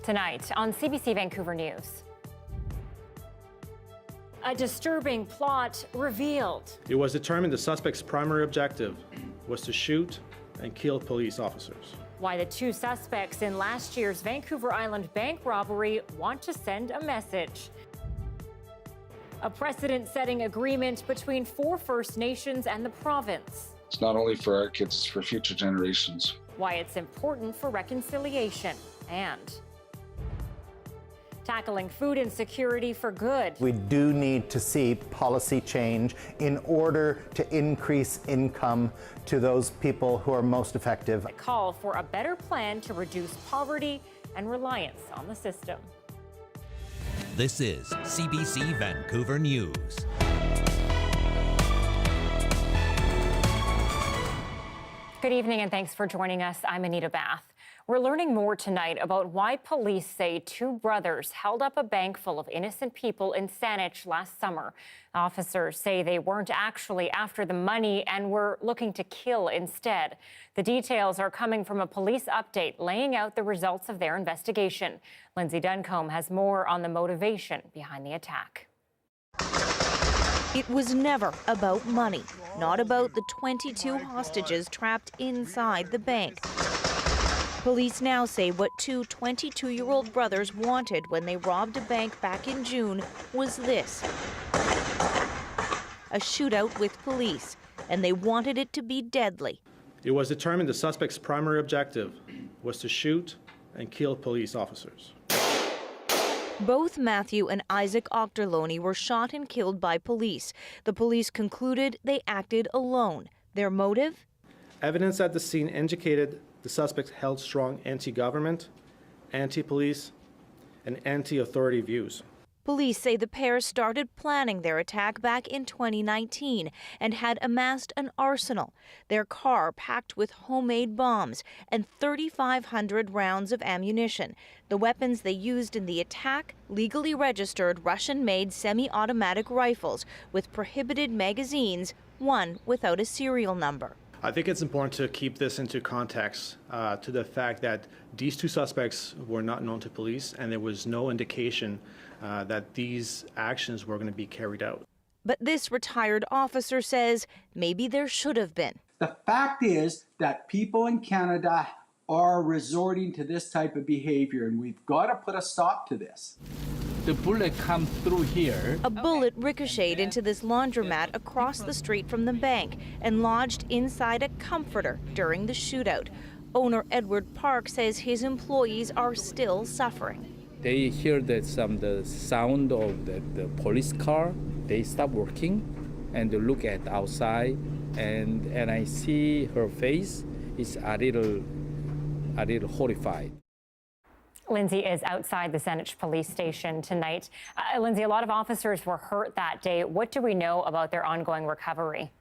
Tonight on CBC Vancouver News. A disturbing plot revealed. It was determined the suspect's primary objective was to shoot and kill police officers. Why the two suspects in last year's Vancouver Island bank robbery want to send a message. A precedent-setting agreement between 4 First Nations and the province. It's not only for our kids, it's for future generations. Why it's important for reconciliation, and tackling food insecurity for good. We do need to see policy change in order to increase income to those people who are most effective. A call for a better plan to reduce poverty and reliance on the system. This is CBC Vancouver News. Good evening and thanks for joining us. I'm Anita Bathe. We're learning more tonight about why police say 2 brothers held up a bank full of innocent people in Saanich last summer. Officers say they weren't actually after the money and were looking to kill instead. The details are coming from a police update laying out the results of their investigation. Lindsay Duncombe has more on the motivation behind the attack. It was never about money, not about the 22 hostages trapped inside the bank. Police now say what 2 22-year-old brothers wanted when they robbed a bank back in June was this: a shootout with police, and they wanted it to be deadly. It was determined the suspect's primary objective was to shoot and kill police officers. Both Matthew and Isaac Ochterlony were shot and killed by police. The police concluded they acted alone. Their motive? Evidence at the scene indicated the suspects held strong anti-government, anti-police, and anti-authority views. Police say the pair started planning their attack back in 2019 and had amassed an arsenal, their car packed with homemade bombs and 3,500 rounds of ammunition. The weapons they used in the attack, legally registered Russian-made semi-automatic rifles with prohibited magazines, one without a serial number. I think it's important to keep this into context to the fact that these 2 suspects were not known to police and there was no indication that these actions were going to be carried out. But this retired officer says maybe there should have been. The fact is that people in Canada are resorting to this type of behavior, and we've got to put a stop to this. The bullet comes through here. A bullet ricocheted into this laundromat across the street from the bank and lodged inside a comforter during the shootout. Owner Edward Park says his employees are still suffering. They hear the sound of the police car. They stop working and they look at outside, and I see her face is a little horrified. Lindsay is outside the Saanich police station tonight. Lindsay, a lot of officers were hurt that day. What do we know about their ongoing recovery?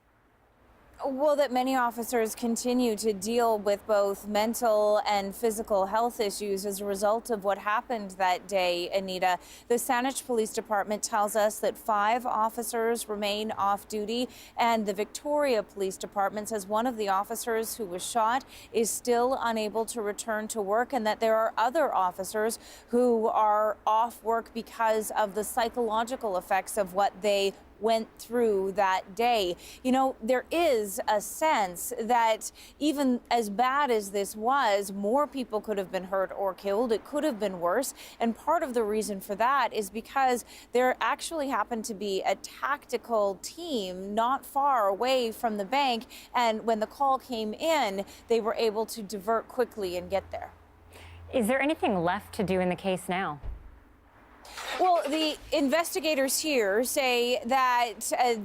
Well, that many officers continue to deal with both mental and physical health issues as a result of what happened that day, Anita. The Saanich Police Department tells us that 5 officers remain off duty, and the Victoria Police Department says one of the officers who was shot is still unable to return to work, and that there are other officers who are off work because of the psychological effects of what they went through that day. You know, there is a sense that even as bad as this was, more people could have been hurt or killed. It could have been worse. And part of the reason for that is because there actually happened to be a tactical team not far away from the bank. And when the call came in, they were able to divert quickly and get there. Is there anything left to do in the case now? Well, the investigators here say that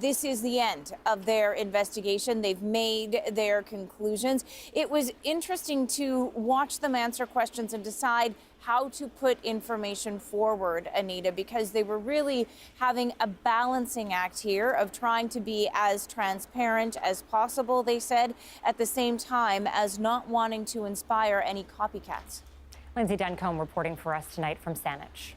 this is the end of their investigation. They've made their conclusions. It was interesting to watch them answer questions and decide how to put information forward, Anita, because they were really having a balancing act here of trying to be as transparent as possible, they said, at the same time as not wanting to inspire any copycats. Lindsay Duncombe reporting for us tonight from Saanich.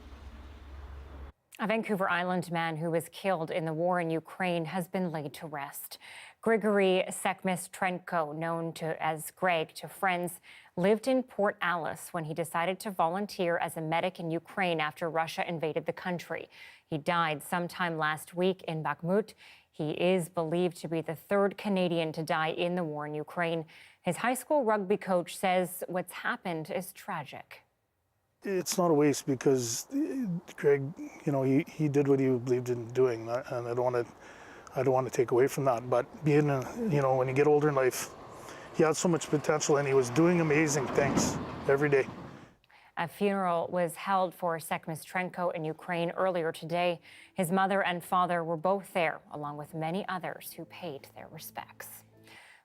A Vancouver Island man who was killed in the war in Ukraine has been laid to rest. Grigory Sekmistrenko, known as Greg to friends, lived in Port Alice when he decided to volunteer as a medic in Ukraine after Russia invaded the country. He died sometime last week in Bakhmut. He is believed to be the third Canadian to die in the war in Ukraine. His high school rugby coach says what's happened is tragic. It's not a waste because Greg, he did what he believed in doing, and I don't want to take away from that. But being, when you get older in life, he had so much potential and he was doing amazing things every day. A funeral was held for Sekmistrenko in Ukraine earlier today. His mother and father were both there, along with many others who paid their respects.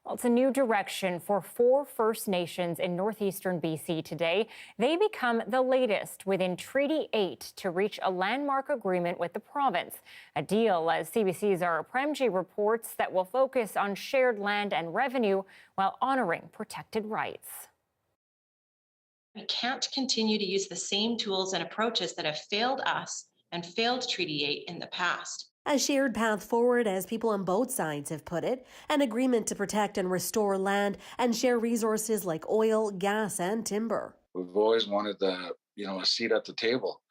Well, it's a new direction for 4 First Nations in northeastern BC today. They become the latest within Treaty 8 to reach a landmark agreement with the province. A deal, as CBC's Zara Premji reports, that will focus on shared land and revenue while honoring protected rights. We can't continue to use the same tools and approaches that have failed us and failed Treaty 8 in the past. A shared path forward, as people on both sides have put it, an agreement to protect and restore land and share resources like oil, gas, and timber. We've always wanted a seat at the table,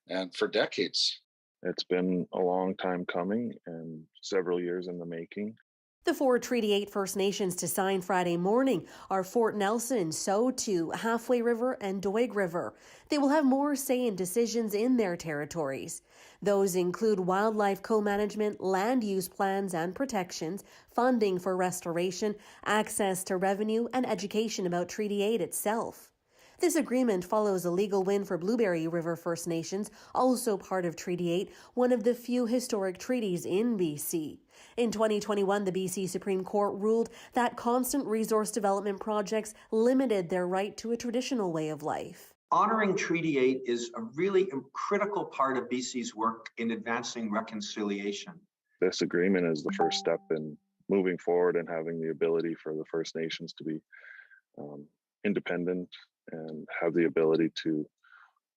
and for decades. It's been a long time coming and several years in the making. The 4 Treaty 8 First Nations to sign Friday morning are Fort Nelson, Saanich, Halfway River, and Doig River. They will have more say in decisions in their territories. Those include wildlife co-management, land use plans and protections, funding for restoration, access to revenue, and education about Treaty 8 itself. This agreement follows a legal win for Blueberry River First Nations, also part of Treaty 8, one of the few historic treaties in BC. In 2021, the BC Supreme Court ruled that constant resource development projects limited their right to a traditional way of life. Honoring Treaty 8 is a really critical part of BC's work in advancing reconciliation. This agreement is the first step in moving forward and having the ability for the First Nations to be independent and have the ability to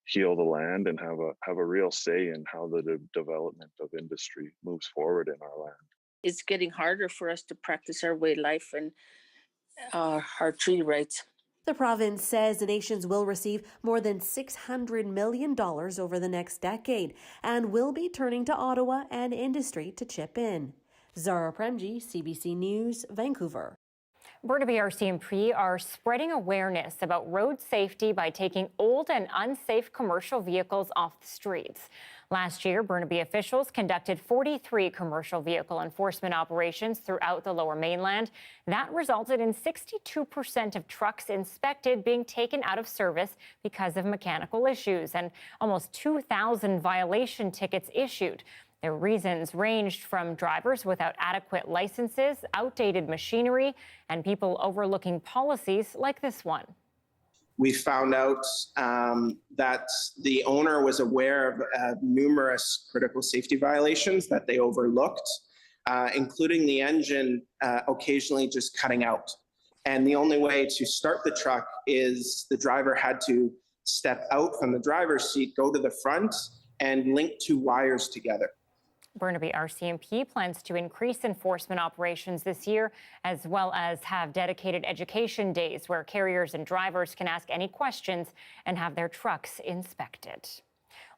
heal the land and have a real say in how the development of industry moves forward in our land. It's getting harder for us to practice our way of life and our treaty rights. The province says the nations will receive more than $600 million over the next decade and will be turning to Ottawa and industry to chip in. Zara Premji, CBC News, Vancouver. Burnaby RCMP are spreading awareness about road safety by taking old and unsafe commercial vehicles off the streets. Last year, Burnaby officials conducted 43 commercial vehicle enforcement operations throughout the Lower Mainland. That resulted in 62% of trucks inspected being taken out of service because of mechanical issues and almost 2,000 violation tickets issued. Their reasons ranged from drivers without adequate licenses, outdated machinery, and people overlooking policies like this one. We found out that the owner was aware of numerous critical safety violations that they overlooked, including the engine occasionally just cutting out. And the only way to start the truck is the driver had to step out from the driver's seat, go to the front, and link 2 wires together. Burnaby RCMP plans to increase enforcement operations this year, as well as have dedicated education days where carriers and drivers can ask any questions and have their trucks inspected.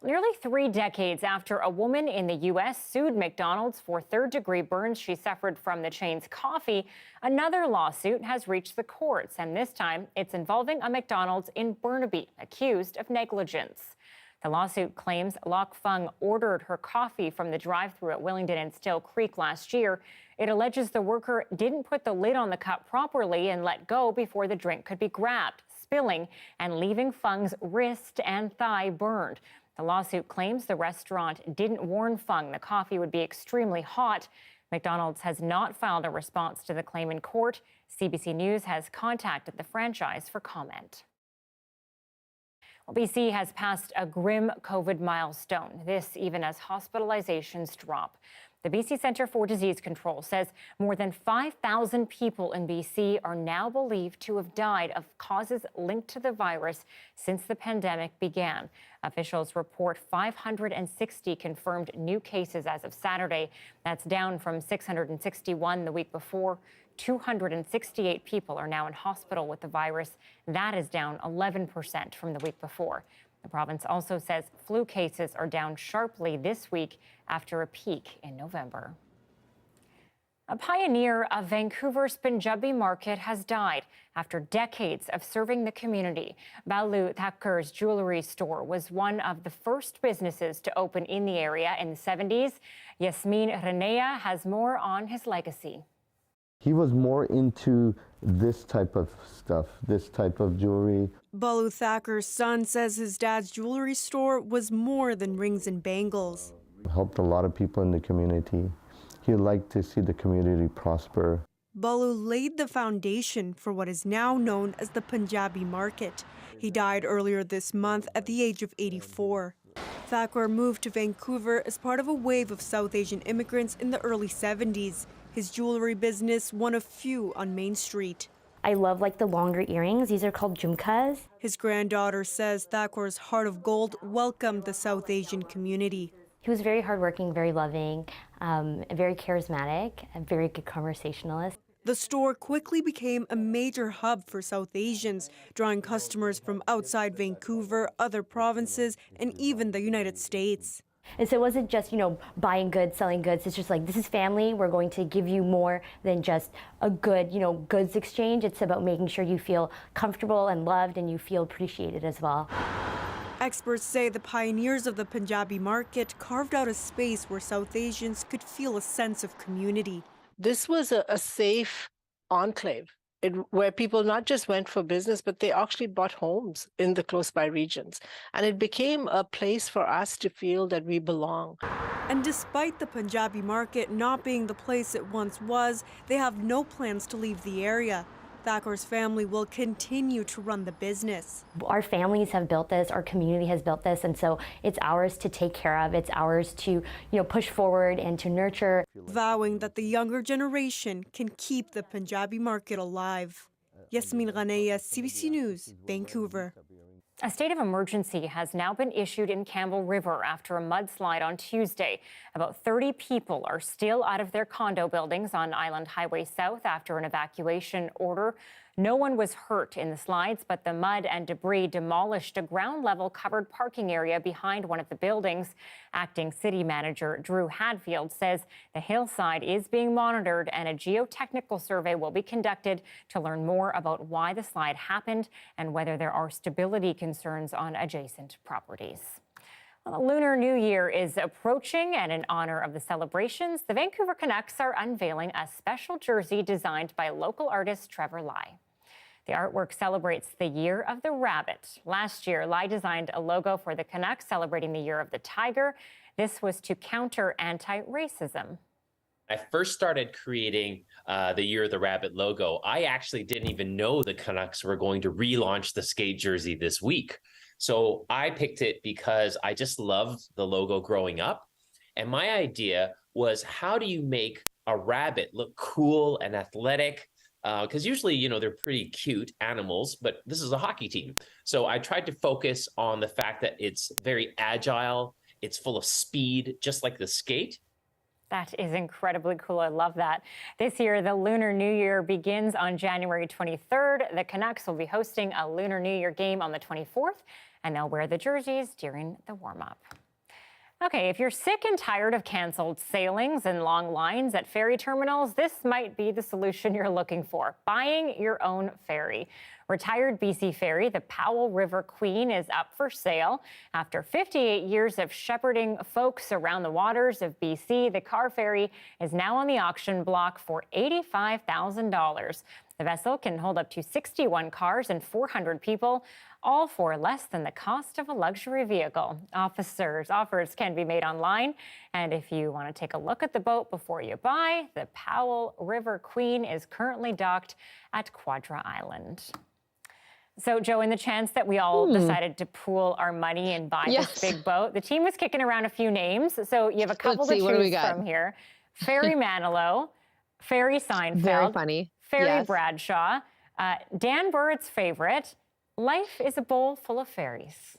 Nearly 3 decades after a woman in the U.S. sued McDonald's for third-degree burns she suffered from the chain's coffee, another lawsuit has reached the courts, and this time it's involving a McDonald's in Burnaby, accused of negligence. The lawsuit claims Loc Fung ordered her coffee from the drive-thru at Willingdon and Still Creek last year. It alleges the worker didn't put the lid on the cup properly and let go before the drink could be grabbed, spilling and leaving Fung's wrist and thigh burned. The lawsuit claims the restaurant didn't warn Fung the coffee would be extremely hot. McDonald's has not filed a response to the claim in court. CBC News has contacted the franchise for comment. BC has passed a grim COVID milestone, this even as hospitalizations drop. The BC Centre for Disease Control says more than 5,000 people in BC are now believed to have died of causes linked to the virus since the pandemic began. Officials report 560 confirmed new cases as of Saturday. That's down from 661 the week before. 268 people are now in hospital with the virus. That is down 11% from the week before. The province also says flu cases are down sharply this week after a peak in November. A pioneer of Vancouver's Punjabi Market has died after decades of serving the community. Balu Thakkar's jewelry store was one of the first businesses to open in the area in the 70s. Yasmin Ranea has more on his legacy. He was more into this type of stuff, this type of jewelry. Balu Thakkar's son says his dad's jewelry store was more than rings and bangles. Helped a lot of people in the community. He liked to see the community prosper. Balu laid the foundation for what is now known as the Punjabi Market. He died earlier this month at the age of 84. Thakkar moved to Vancouver as part of a wave of South Asian immigrants in the early 70s. His jewelry business, one of few on Main Street. I love the longer earrings. These are called jhumkas. His granddaughter says Thakkar's heart of gold welcomed the South Asian community. He was very hardworking, very loving, very charismatic, a very good conversationalist. The store quickly became a major hub for South Asians, drawing customers from outside Vancouver, other provinces, and even the United States. And so it wasn't just, buying goods, selling goods. It's just this is family. We're going to give you more than just a good, goods exchange. It's about making sure you feel comfortable and loved and you feel appreciated as well. Experts say the pioneers of the Punjabi Market carved out a space where South Asians could feel a sense of community. This was a safe enclave where people not just went for business, but they actually bought homes in the close by regions. And it became a place for us to feel that we belong. And despite the Punjabi Market not being the place it once was, they have no plans to leave the area. Thakkar's family will continue to run the business. Our families have built this, our community has built this, and so it's ours to take care of. It's ours to, push forward and to nurture. Vowing that the younger generation can keep the Punjabi Market alive. Yasmin Ranea, CBC News, Vancouver. A state of emergency has now been issued in Campbell River after a mudslide on Tuesday. About 30 people are still out of their condo buildings on Island Highway South after an evacuation order. No one was hurt in the slides, but the mud and debris demolished a ground-level covered parking area behind one of the buildings. Acting City Manager Drew Hadfield says the hillside is being monitored and a geotechnical survey will be conducted to learn more about why the slide happened and whether there are stability concerns on adjacent properties. Well, the Lunar New Year is approaching, and in honor of the celebrations, the Vancouver Canucks are unveiling a special jersey designed by local artist Trevor Lai. The artwork celebrates the Year of the Rabbit. Last year, Lai designed a logo for the Canucks celebrating the Year of the Tiger. This was to counter anti-racism. I first started creating the Year of the Rabbit logo, I actually didn't even know the Canucks were going to relaunch the skate jersey this week. So I picked it because I just loved the logo growing up. And my idea was, how do you make a rabbit look cool and athletic? Because usually, they're pretty cute animals, but this is a hockey team. So I tried to focus on the fact that it's very agile, it's full of speed, just like the skate. That is incredibly cool. I love that. This year, the Lunar New Year begins on January 23rd. The Canucks will be hosting a Lunar New Year game on the 24th, and they'll wear the jerseys during the warm-up. Okay, if you're sick and tired of canceled sailings and long lines at ferry terminals, this might be the solution you're looking for: buying your own ferry. Retired BC Ferry, the Powell River Queen, is up for sale. After 58 years of shepherding folks around the waters of BC, the car ferry is now on the auction block for $85,000. The vessel can hold up to 61 cars and 400 people, all for less than the cost of a luxury vehicle. Offers can be made online. And if you want to take a look at the boat before you buy, the Powell River Queen is currently docked at Quadra Island. So, Joe, in the chance that we all decided to pool our money and buy this big boat, the team was kicking around a few names. So you have a couple to choose from here. Ferry Manilow, Ferry Seinfeld, Very funny. Ferry Bradshaw, Dan Burrett's favorite, Life is a Bowl Full of Fairies.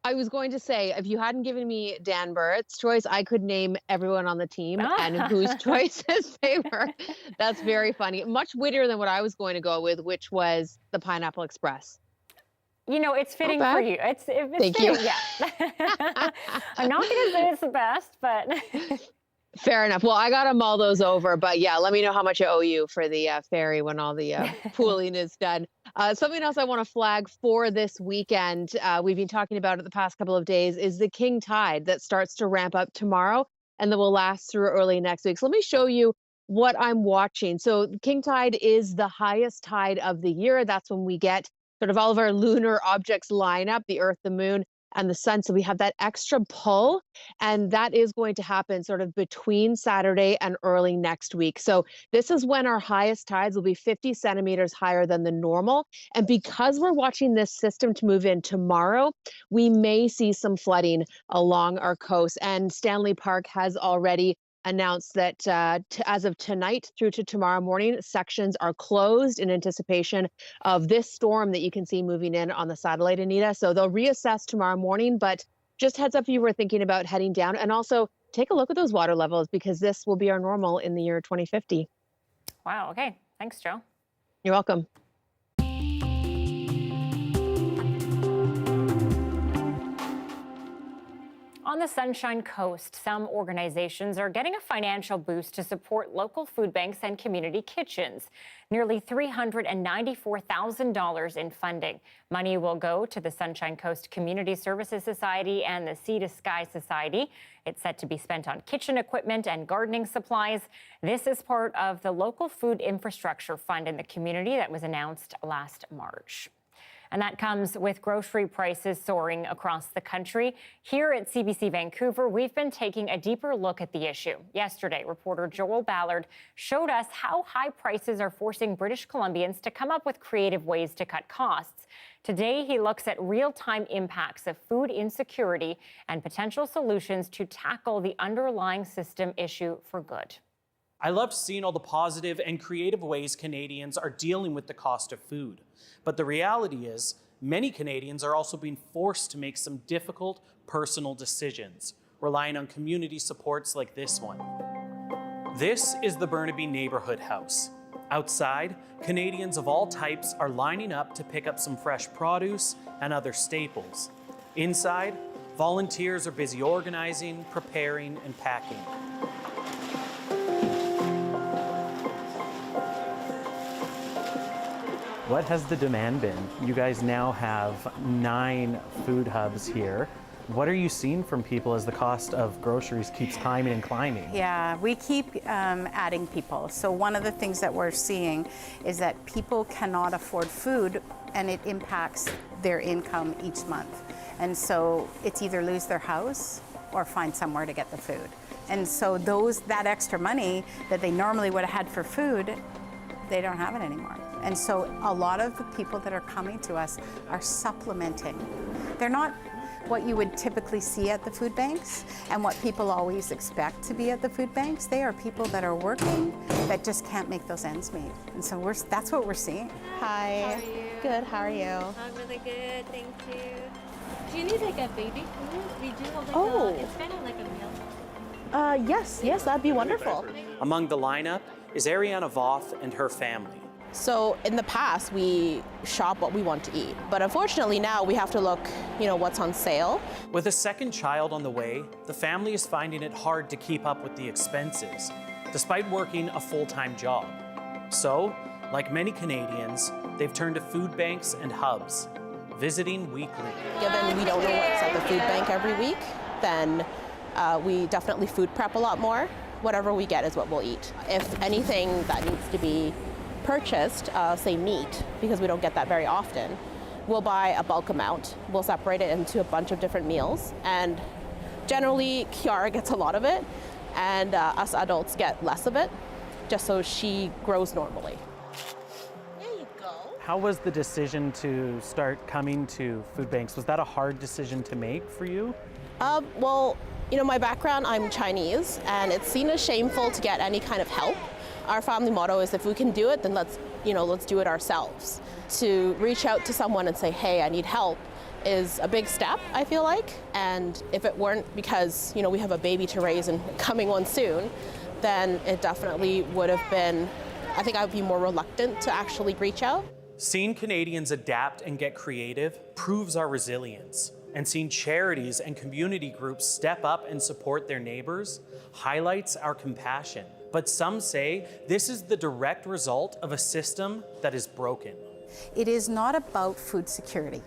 I was going to say, if you hadn't given me Dan Burrett's choice, I could name everyone on the team and whose choice is favorite. That's very funny. Much wittier than what I was going to go with, which was the Pineapple Express. You know, it's fitting for you. It's Thank fitting, you. Yeah. I'm not going to say it's the best, but... Fair enough. Well, I got to mull those over, but yeah, let me know how much I owe you for the ferry when all the pooling is done. Something else I want to flag for this weekend, we've been talking about it the past couple of days, is the king tide that starts to ramp up tomorrow and that will last through early next week. So let me show you what I'm watching. So king tide is the highest tide of the year. That's when we get sort of all of our lunar objects line up, the Earth, the moon, and the sun. So we have that extra pull, and that is going to happen sort of between Saturday and early next week. So this is when our highest tides will be 50 centimeters higher than the normal. And because we're watching this system to move in tomorrow, we may see some flooding along our coast. And Stanley Park has already announced that as of tonight through to tomorrow morning, sections are closed in anticipation of this storm that you can see moving in on the satellite, Anita. So they'll reassess tomorrow morning, but just heads up if you were thinking about heading down, and also take a look at those water levels because this will be our normal in the year 2050. Wow. Okay. Thanks, Joe. You're welcome. On the Sunshine Coast, some organizations are getting a financial boost to support local food banks and community kitchens. Nearly $394,000 in funding. Money will go to the Sunshine Coast Community Services Society and the Sea to Sky Society. It's set to be spent on kitchen equipment and gardening supplies. This is part of the Local Food Infrastructure Fund in the community that was announced last March. And that comes with grocery prices soaring across the country. Here at CBC Vancouver, we've been taking a deeper look at the issue. Yesterday, reporter Joel Ballard showed us how high prices are forcing British Columbians to come up with creative ways to cut costs. Today, he looks at real-time impacts of food insecurity and potential solutions to tackle the underlying system issue for good. I loved seeing all the positive and creative ways Canadians are dealing with the cost of food. But the reality is, many Canadians are also being forced to make some difficult personal decisions, relying on community supports like this one. This is the Burnaby Neighborhood House. Outside, Canadians of all types are lining up to pick up some fresh produce and other staples. Inside, volunteers are busy organizing, preparing, and packing. What has the demand been? You guys now have 9 food hubs here. What are you seeing from people as the cost of groceries keeps climbing and climbing? Yeah, we keep adding people. So one of the things that we're seeing is that people cannot afford food and it impacts their income each month. And so it's either lose their house or find somewhere to get the food. And so that extra money that they normally would have had for food, they don't have it anymore. And so a lot of the people that are coming to us are supplementing. They're not what you would typically see at the food banks and what people always expect to be at the food banks. They are people that are working that just can't make those ends meet. And so that's what we're seeing. Hi. How are you? Good, how are you? I'm really good, thank you. Do you need like a baby food? We do have like it's kind of like a meal. Yes, that'd be wonderful. Among the lineup is Anita Bathe and her family. So in the past, we shop what we want to eat. But unfortunately now we have to look, what's on sale. With a second child on the way, the family is finding it hard to keep up with the expenses, despite working a full-time job. So, like many Canadians, they've turned to food banks and hubs, visiting weekly. Given we don't know what's at the food bank every week, then we definitely food prep a lot more. Whatever we get is what we'll eat. If anything that needs to be purchased, say meat, because we don't get that very often, we'll buy a bulk amount. We'll separate it into a bunch of different meals, and generally Kiara gets a lot of it, and us adults get less of it, just so she grows normally. There you go. How was the decision to start coming to food banks? Was that a hard decision to make for you? Well, you know, my background, I'm Chinese, and it's seen as shameful to get any kind of help. Our family motto is if we can do it, then let's do it ourselves. To reach out to someone and say, hey, I need help, is a big step, I feel like. And if it weren't because, we have a baby to raise and coming one soon, then it definitely would have been, I think I would be more reluctant to actually reach out. Seeing Canadians adapt and get creative proves our resilience. And seeing charities and community groups step up and support their neighbors highlights our compassion. But some say this is the direct result of a system that is broken. It is not about food security.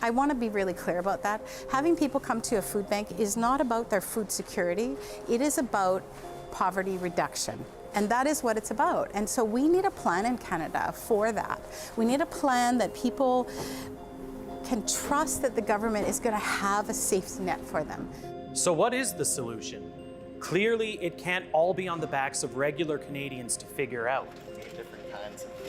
I want to be really clear about that. Having people come to a food bank is not about their food security. It is about poverty reduction. And that is what it's about. And so we need a plan in Canada for that. We need a plan that people can trust that the government is going to have a safety net for them. So what is the solution? Clearly, it can't all be on the backs of regular Canadians to figure out.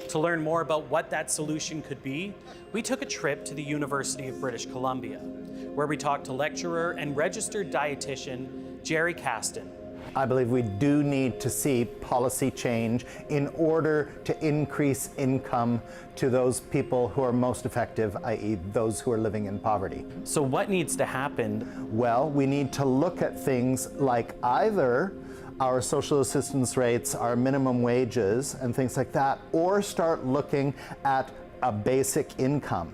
To learn more about what that solution could be, we took a trip to the University of British Columbia, where we talked to lecturer and registered dietitian Jerry Caston. I believe we do need to see policy change in order to increase income to those people who are most effective, i.e. those who are living in poverty. So what needs to happen? Well, we need to look at things like either our social assistance rates, our minimum wages, and things like that, or start looking at a basic income.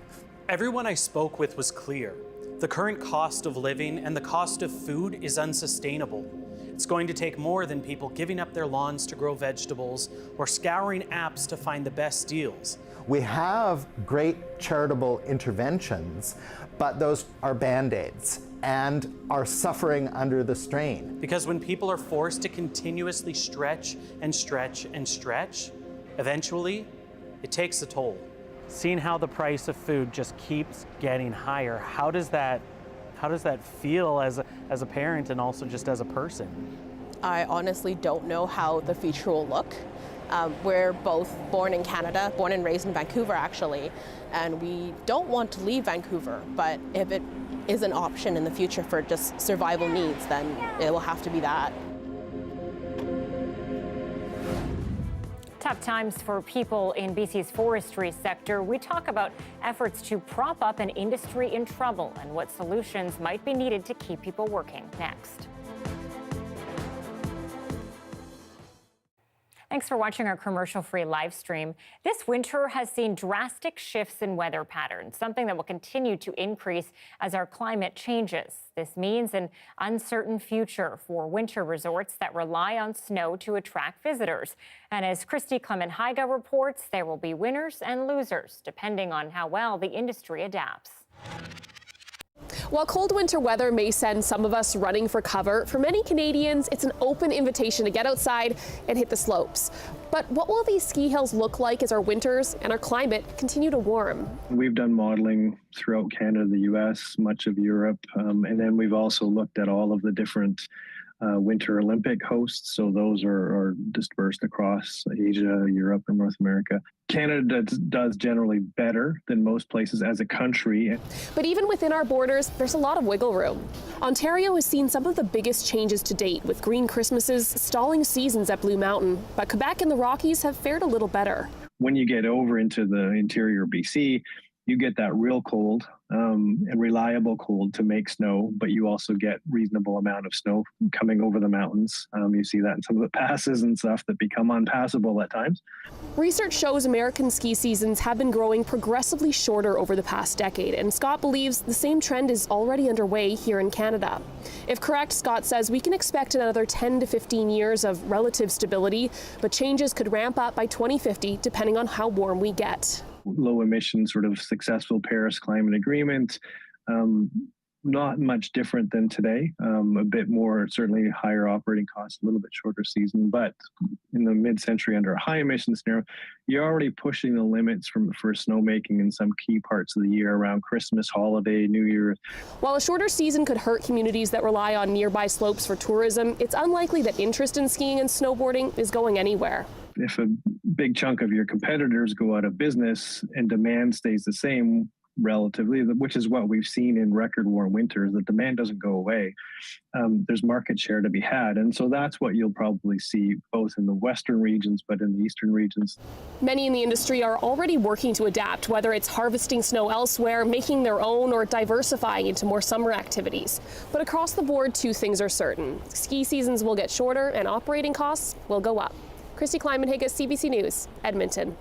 Everyone I spoke with was clear. The current cost of living and the cost of food is unsustainable. It's going to take more than people giving up their lawns to grow vegetables or scouring apps to find the best deals. We have great charitable interventions, but those are Band-Aids and are suffering under the strain. Because when people are forced to continuously stretch and stretch and stretch, eventually it takes a toll. Seeing how the price of food just keeps getting higher, how does that feel as a parent and also just as a person? I honestly don't know how the future will look. We're both born in Canada, born and raised in Vancouver actually, and we don't want to leave Vancouver, but if it is an option in the future for just survival needs, then it will have to be that. Tough times for people in BC's forestry sector. We talk about efforts to prop up an industry in trouble and what solutions might be needed to keep people working. Next. Thanks for watching our commercial-free live stream. This winter has seen drastic shifts in weather patterns, something that will continue to increase as our climate changes. This means an uncertain future for winter resorts that rely on snow to attract visitors. And as Christy Clement-Heiga reports, there will be winners and losers, depending on how well the industry adapts. While cold winter weather may send some of us running for cover, for many Canadians, it's an open invitation to get outside and hit the slopes. But what will these ski hills look like as our winters and our climate continue to warm? We've done modeling throughout Canada, the US, much of Europe, and then we've also looked at all of the different Winter Olympic hosts. So those are dispersed across Asia, Europe, and North America. Canada does generally better than most places as a country. But even within our borders, there's a lot of wiggle room. Ontario has seen some of the biggest changes to date, with green Christmases stalling seasons at Blue Mountain. But Quebec and the Rockies have fared a little better. When you get over into the interior BC, you get that real cold and reliable cold to make snow, but you also get reasonable amount of snow coming over the mountains. You see that in some of the passes and stuff that become unpassable at times. Research shows American ski seasons have been growing progressively shorter over the past decade, and Scott believes the same trend is already underway here in Canada. If correct, Scott says we can expect another 10 to 15 years of relative stability, but changes could ramp up by 2050 depending on how warm we get. Low emission, sort of successful Paris climate agreement, not much different than today. A bit more, certainly higher operating costs, a little bit shorter season. But in the mid-century, under a high emission scenario, you're already pushing the limits for snowmaking in some key parts of the year around Christmas, holiday, New Year. While a shorter season could hurt communities that rely on nearby slopes for tourism, it's unlikely that interest in skiing and snowboarding is going anywhere. If a big chunk of your competitors go out of business and demand stays the same, relatively, which is what we've seen in record warm winters, the demand doesn't go away. There's market share to be had. And so that's what you'll probably see both in the western regions, but in the eastern regions. Many in the industry are already working to adapt, whether it's harvesting snow elsewhere, making their own, or diversifying into more summer activities. But across the board, two things are certain. Ski seasons will get shorter and operating costs will go up. Christy Kleiman-Higgis, CBC News, Edmonton.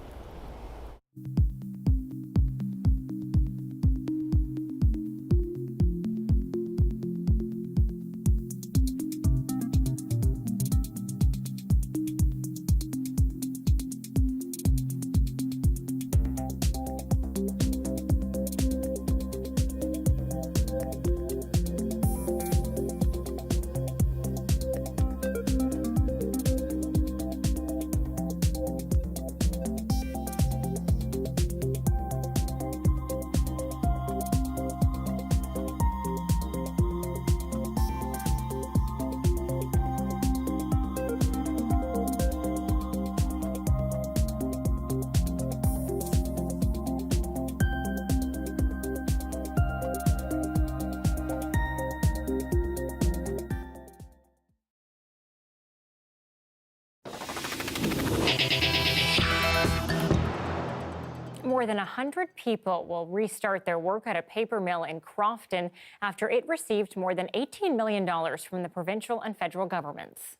More than 100 people will restart their work at a paper mill in Crofton after it received more than $18 million from the provincial and federal governments.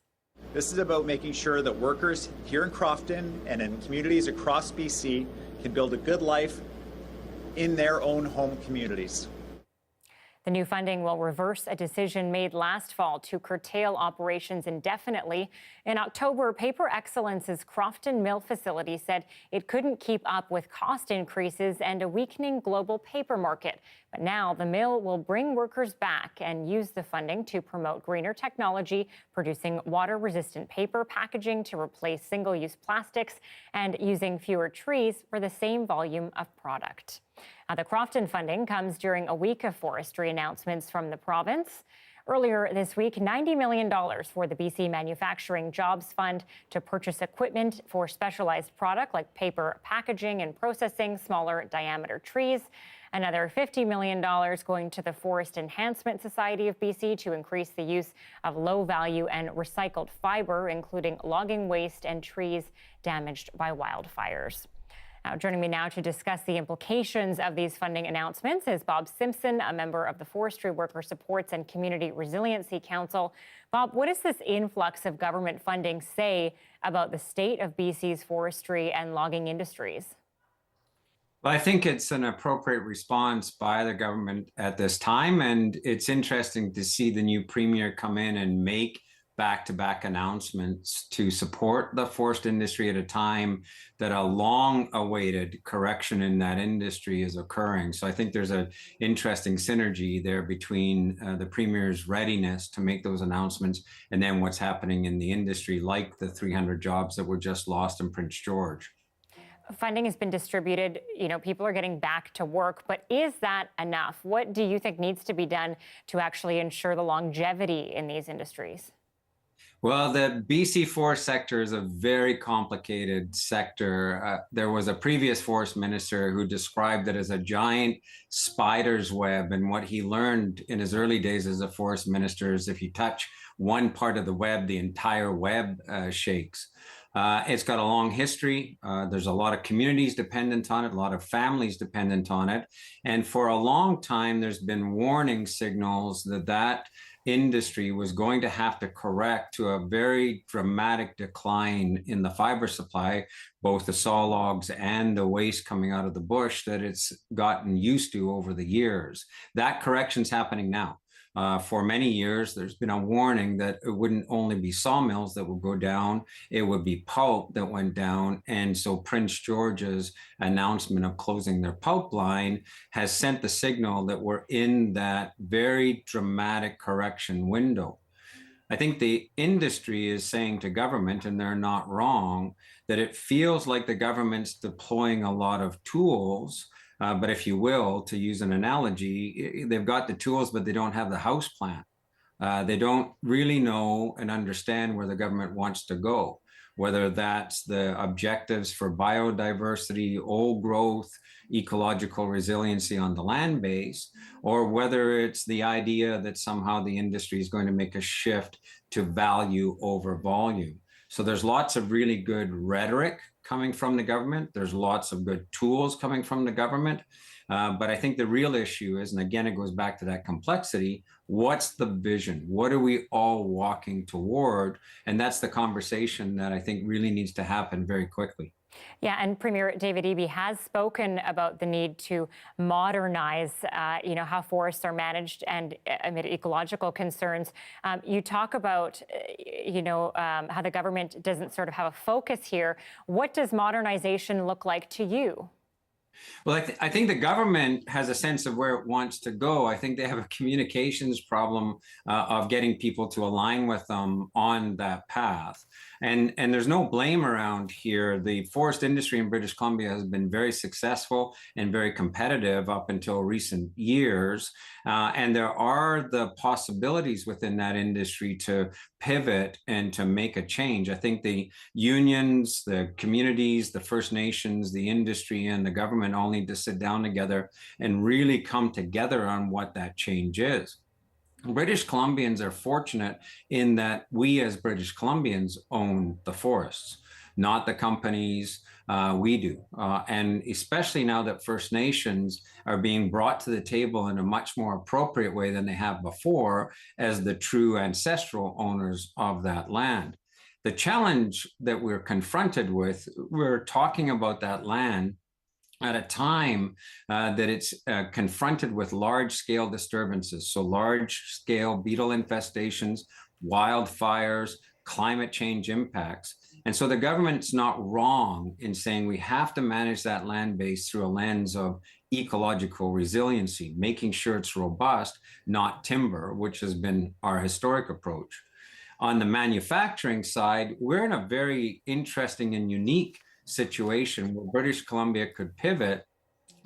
This is about making sure that workers here in Crofton and in communities across BC can build a good life in their own home communities. The new funding will reverse a decision made last fall to curtail operations indefinitely. In October, Paper Excellence's Crofton Mill facility said it couldn't keep up with cost increases and a weakening global paper market. But now the mill will bring workers back and use the funding to promote greener technology, producing water-resistant paper packaging to replace single-use plastics and using fewer trees for the same volume of product. The Crofton funding comes during a week of forestry announcements from the province. Earlier this week, $90 million for the BC Manufacturing Jobs Fund to purchase equipment for specialized product like paper packaging and processing smaller diameter trees. Another $50 million going to the Forest Enhancement Society of BC to increase the use of low-value and recycled fiber, including logging waste and trees damaged by wildfires. Joining me now to discuss the implications of these funding announcements is Bob Simpson, a member of the Forestry Worker Supports and Community Resiliency Council. Bob, what does this influx of government funding say about the state of BC's forestry and logging industries? Well, I think it's an appropriate response by the government at this time, and it's interesting to see the new premier come in and make back-to-back announcements to support the forest industry at a time that a long-awaited correction in that industry is occurring. So I think there's an interesting synergy there between the Premier's readiness to make those announcements and then what's happening in the industry, like the 300 jobs that were just lost in Prince George. Funding has been distributed, people are getting back to work, but is that enough? What do you think needs to be done to actually ensure the longevity in these industries? Well, the BC forest sector is a very complicated sector. There was a previous forest minister who described it as a giant spider's web. And what he learned in his early days as a forest minister is if you touch one part of the web, the entire web shakes. It's got a long history. There's a lot of communities dependent on it, a lot of families dependent on it. And for a long time, there's been warning signals that industry was going to have to correct to a very dramatic decline in the fiber supply, both the saw logs and the waste coming out of the bush that it's gotten used to over the years. That correction's happening now. For many years, there's been a warning that it wouldn't only be sawmills that would go down, it would be pulp that went down. And so Prince George's announcement of closing their pulp line has sent the signal that we're in that very dramatic correction window. I think the industry is saying to government, and they're not wrong, that it feels like the government's deploying a lot of tools. But if you will, to use an analogy, they've got the tools, but they don't have the house plan. They don't really know and understand where the government wants to go, whether that's the objectives for biodiversity, old growth, ecological resiliency on the land base, or whether it's the idea that somehow the industry is going to make a shift to value over volume. So there's lots of really good rhetoric coming from the government. There's lots of good tools coming from the government. But I think the real issue is, and again, it goes back to that complexity, what's the vision? What are we all walking toward? And that's the conversation that I think really needs to happen very quickly. Yeah, and Premier David Eby has spoken about the need to modernize, how forests are managed and amid ecological concerns. You talk about, how the government doesn't sort of have a focus here. What does modernization look like to you? Well, I think the government has a sense of where it wants to go. I think they have a communications problem of getting people to align with them on that path. And there's no blame around here. The forest industry in British Columbia has been very successful and very competitive up until recent years. And there are the possibilities within that industry to pivot and to make a change. I think the unions, the communities, the First Nations, the industry, and the government all need to sit down together and really come together on what that change is. British Columbians are fortunate in that we as British Columbians own the forests, not the companies. We do. And especially now that First Nations are being brought to the table in a much more appropriate way than they have before as the true ancestral owners of that land. The challenge that we're confronted with, we're talking about that land at a time that it's confronted with large-scale disturbances, so large-scale beetle infestations, wildfires, climate change impacts. And so the government's not wrong in saying we have to manage that land base through a lens of ecological resiliency, making sure it's robust, not timber, which has been our historic approach. On the manufacturing side, we're in a very interesting and unique situation where British Columbia could pivot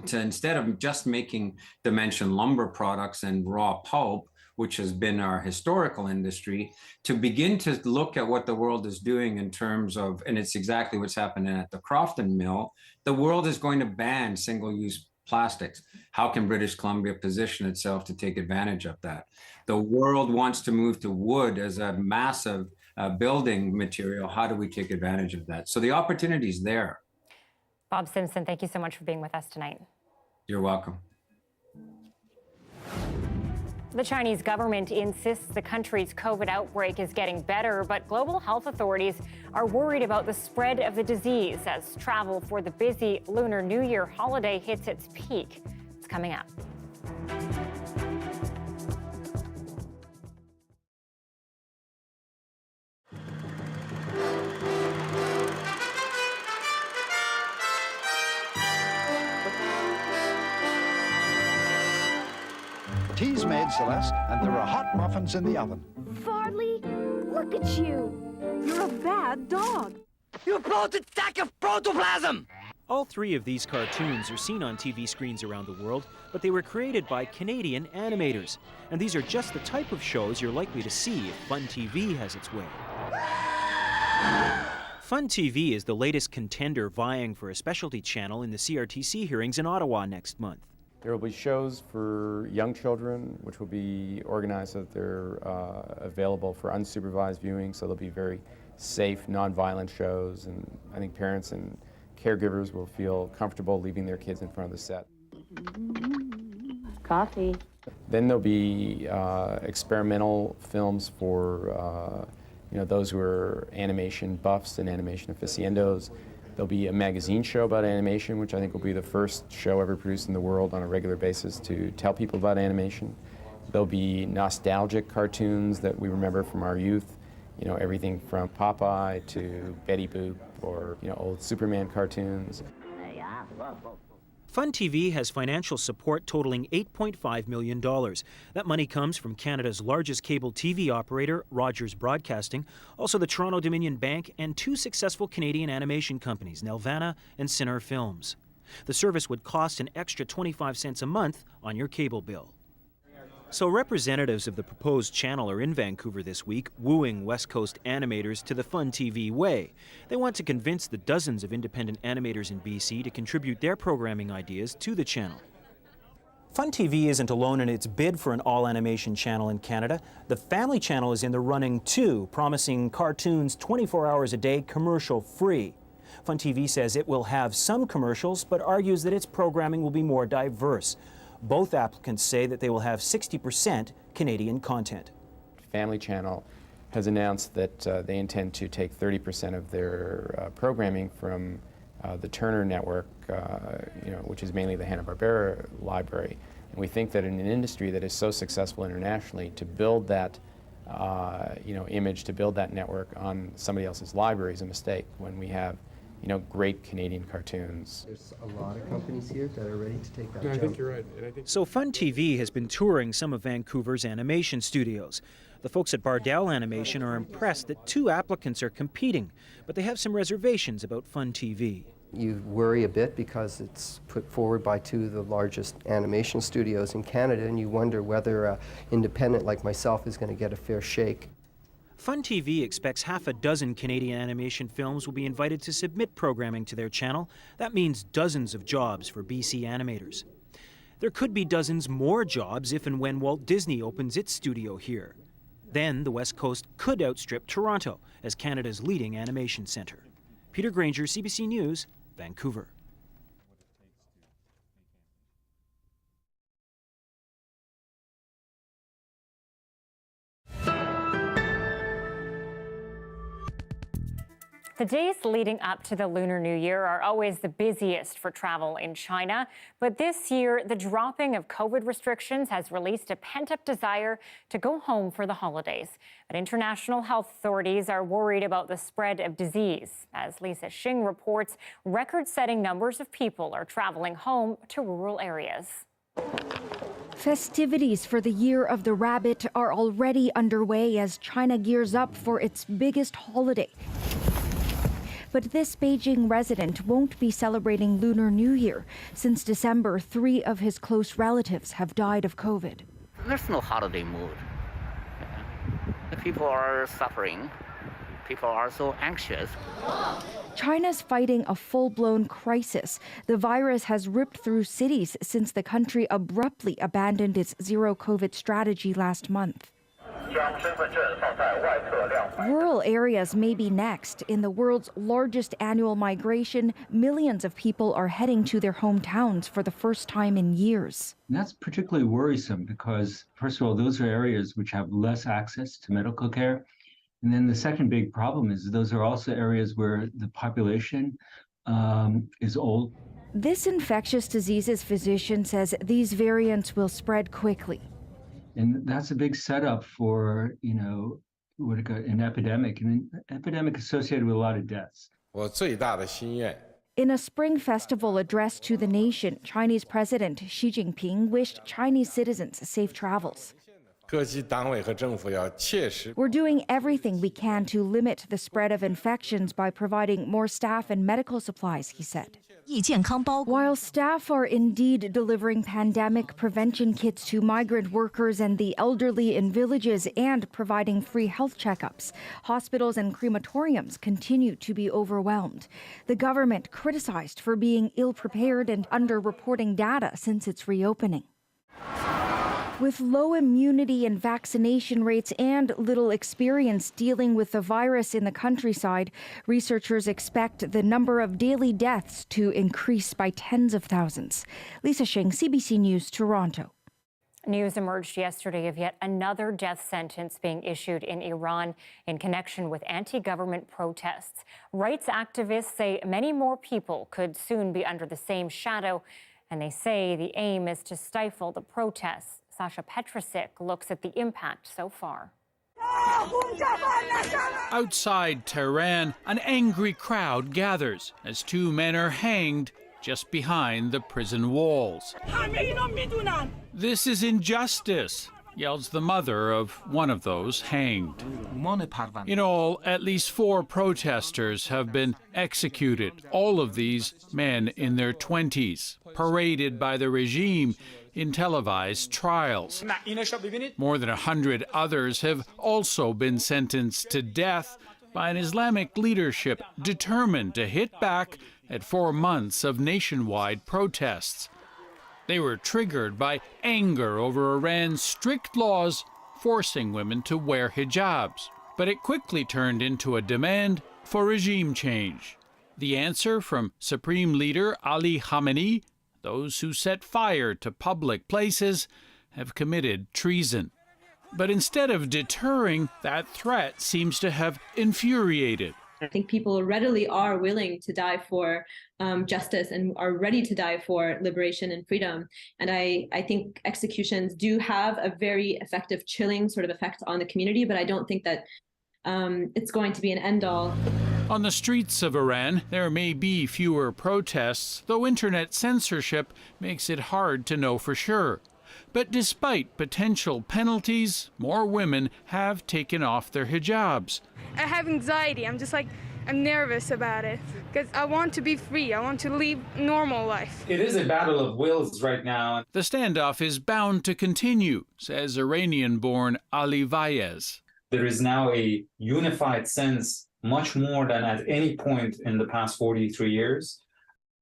to, instead of just making dimension lumber products and raw pulp, which has been our historical industry, to begin to look at what the world is doing in terms of, and it's exactly what's happening at the Crofton mill, the world is going to ban single-use plastics. How can British Columbia position itself to take advantage of that? The world wants to move to wood as a massive building material. How do we take advantage of that? So the opportunity is there. Bob Simpson, thank you so much for being with us tonight. You're welcome. The Chinese government insists the country's COVID outbreak is getting better, but global health authorities are worried about the spread of the disease as travel for the busy Lunar New Year holiday hits its peak. It's coming up. Tea's made, Celeste, and there are hot muffins in the oven. Farley, look at you. You're a bad dog. You bloated sack of protoplasm! All three of these cartoons are seen on TV screens around the world, but they were created by Canadian animators. And these are just the type of shows you're likely to see if Fun TV has its way. Fun TV is the latest contender vying for a specialty channel in the CRTC hearings in Ottawa next month. There will be shows for young children, which will be organized so that they're available for unsupervised viewing, so they'll be very safe, non-violent shows, and I think parents and caregivers will feel comfortable leaving their kids in front of the set. Coffee. Then there'll be experimental films for those who are animation buffs and animation aficionados. There'll be a magazine show about animation, which I think will be the first show ever produced in the world on a regular basis to tell people about animation. There'll be nostalgic cartoons that we remember from our youth, you know, everything from Popeye to Betty Boop or, you know, old Superman cartoons. Fun TV has financial support totaling $8.5 million. That money comes from Canada's largest cable TV operator, Rogers Broadcasting, also the Toronto Dominion Bank, and two successful Canadian animation companies, Nelvana and Cinar Films. The service would cost an extra 25 cents a month on your cable bill. So representatives of the proposed channel are in Vancouver this week, wooing West Coast animators to the Fun TV way. They want to convince the dozens of independent animators in BC to contribute their programming ideas to the channel. Fun TV isn't alone in its bid for an all-animation channel in Canada. The Family Channel is in the running too, promising cartoons 24 hours a day, commercial-free. Fun TV says it will have some commercials, but argues that its programming will be more diverse. Both applicants say that they will have 60% Canadian content. Family Channel has announced that they intend to take 30% of their programming from the Turner network, you know, which is mainly the Hanna-Barbera library. And we think that in an industry that is so successful internationally, to build that you know, image, to build that network on somebody else's library is a mistake when we have, you know, great Canadian cartoons. There's a lot of companies here that are ready to take that No, jump. I think you're right. So Fun TV has been touring some of Vancouver's animation studios. The folks at Bardell Animation are impressed that two applicants are competing, but they have some reservations about Fun TV. You worry a bit because it's put forward by two of the largest animation studios in Canada, and you wonder whether an independent like myself is going to get a fair shake. Fun TV expects half a dozen Canadian animation films will be invited to submit programming to their channel. That means dozens of jobs for BC animators. There could be dozens more jobs if and when Walt Disney opens its studio here. Then the West Coast could outstrip Toronto as Canada's leading animation centre. Peter Granger, CBC News, Vancouver. The days leading up to the Lunar New Year are always the busiest for travel in China. But this year, the dropping of COVID restrictions has released a pent-up desire to go home for the holidays. But international health authorities are worried about the spread of disease. As Lisa Xing reports, record-setting numbers of people are traveling home to rural areas. Festivities for the Year of the Rabbit are already underway as China gears up for its biggest holiday. But this Beijing resident won't be celebrating Lunar New Year. Since December, 3 of his close relatives have died of COVID. There's no holiday mood. The people are suffering. People are so anxious. China's fighting a full-blown crisis. The virus has ripped through cities since the country abruptly abandoned its zero-COVID strategy last month. Rural areas may be next. In the world's largest annual migration, millions of people are heading to their hometowns for the first time in years. And that's particularly worrisome because, first of all, those are areas which have less access to medical care. And then the second big problem is those are also areas where the population is old. This infectious diseases physician says these variants will spread quickly. And that's a big setup for, you know, an epidemic, and an epidemic associated with a lot of deaths. In a spring festival address to the nation, Chinese President Xi Jinping wished Chinese citizens safe travels. We're doing everything we can to limit the spread of infections by providing more staff and medical supplies, he said. While staff are indeed delivering pandemic prevention kits to migrant workers and the elderly in villages and providing free health checkups, hospitals and crematoriums continue to be overwhelmed. The government criticized for being ill-prepared and underreporting data since its reopening. With low immunity and vaccination rates and little experience dealing with the virus in the countryside, researchers expect the number of daily deaths to increase by tens of thousands. Lisa Xing, CBC News, Toronto. News emerged yesterday of yet another death sentence being issued in Iran in connection with anti-government protests. Rights activists say many more people could soon be under the same shadow And they say the aim is to stifle the protests. Sasha Petrusik looks at the impact so far. Outside Tehran, an angry crowd gathers as two men are hanged just behind the prison walls. This is injustice, yells the mother of one of those hanged. In all, at least 4 protesters have been executed, all of these men in their 20s, paraded by the regime in televised trials. More than 100 others have also been sentenced to death by an Islamic leadership determined to hit back at 4 months of nationwide protests. They were triggered by anger over Iran's strict laws forcing women to wear hijabs. But it quickly turned into a demand for regime change. The answer from Supreme Leader Ali Khamenei: those who set fire to public places have committed treason. But instead of deterring, that threat seems to have infuriated. I think people readily are willing to die for justice and are ready to die for liberation and freedom. And I think executions do have a very effective chilling sort of effect on the community, but I don't think that it's going to be an end-all. On the streets of Iran, there may be fewer protests, though internet censorship makes it hard to know for sure. But despite potential penalties, more women have taken off their hijabs. I have anxiety. I'm nervous about it because I want to be free. I want to live normal life. It is a battle of wills right now. The standoff is bound to continue, says Iranian-born Ali Vayez. There is now a unified sense, much more than at any point in the past 43 years,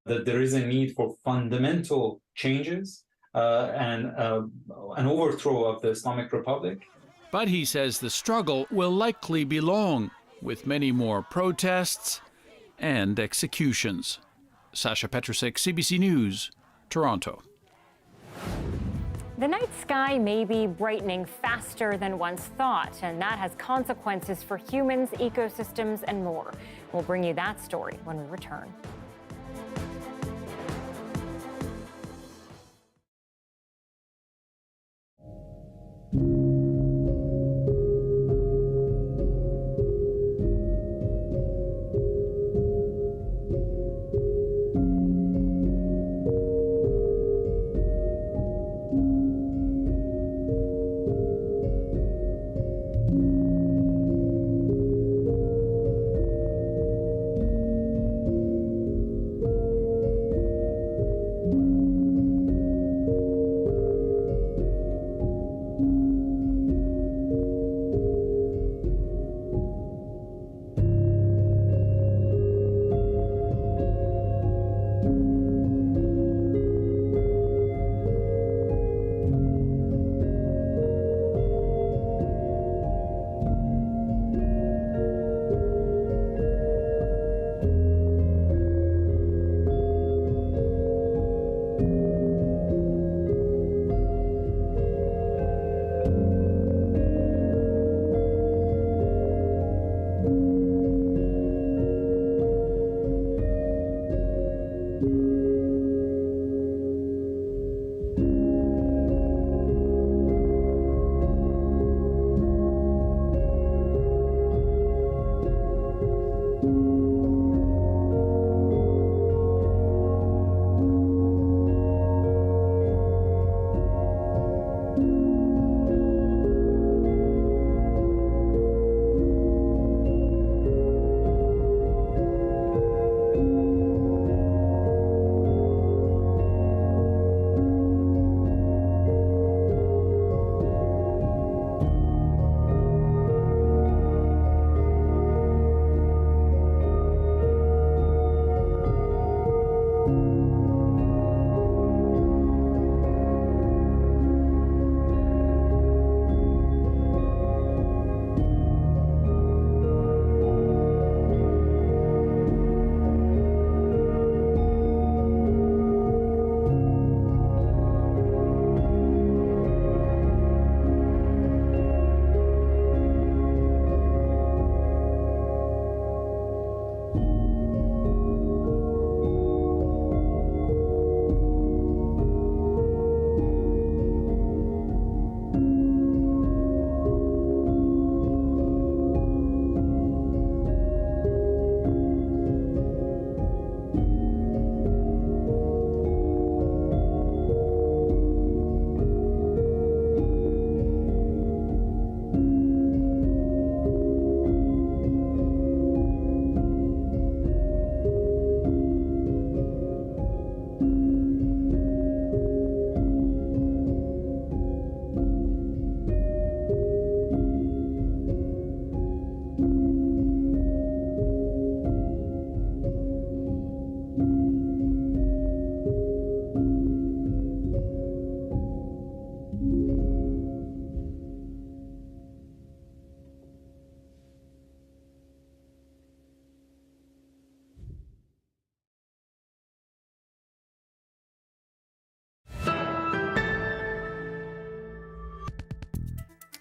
that there is a need for fundamental changes and an overthrow of the Islamic Republic. But he says the struggle will likely be long, with many more protests and executions. Sasha Petrusik, CBC News, Toronto. The night sky may be brightening faster than once thought, and that has consequences for humans, ecosystems, and more. We'll bring you that story when we return.